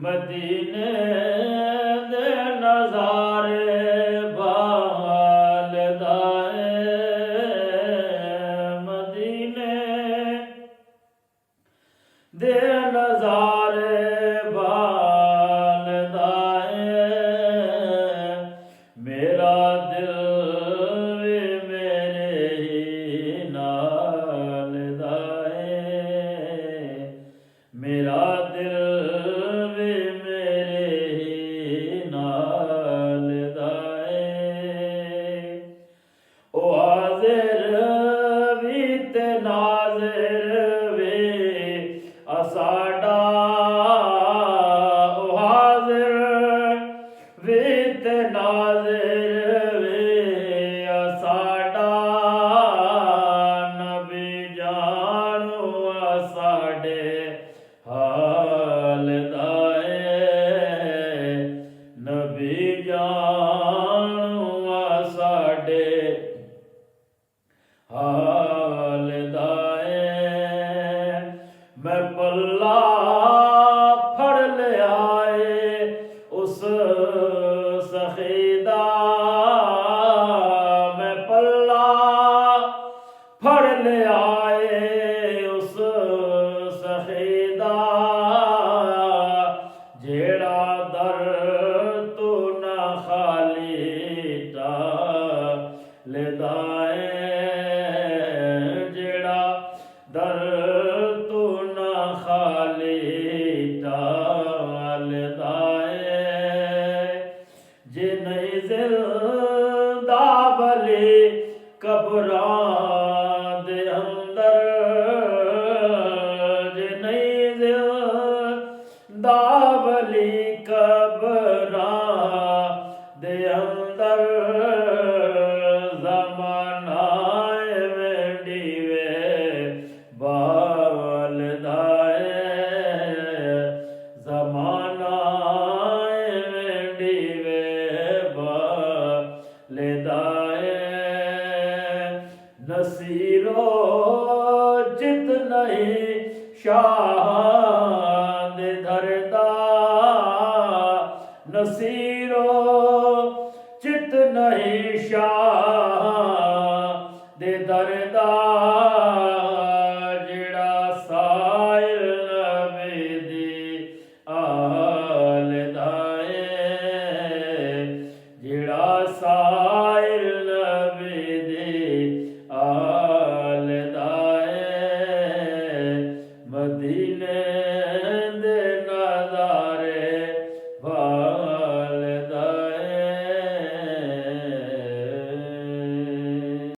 मदीने दे नज़ारे भालदा मदीने दे नज़ारे भालदा मेरा दिल वी मेरे ही नाल दा मेरा दिल वी मेरे ही नाल दा ओ हाज़िर वी ते नाज़िर वे साडा ओ हाज़िर वी ते नाज़िर वे साडा नबी जानो साडे हाल दा नबी जानो साडे हाल दा मैं पल्ला फड़ लिया उस सखीदा मैं पल्ला फड़ लिया उस सखीदा जेड़ा दर तू ना खाली टालदा जेड़ा दर तू ना खाली टालदा जे नहीं जिंदा वली कब्रां दे अंदर जे नहीं जिंदा वली कब्रां दे अंदर ज़माना वेंडीवे बालदा ज़माना वेंडीवे बालदा नसीरो जित नहीं शाह दे धरदा नसीरो चित नहीं शाह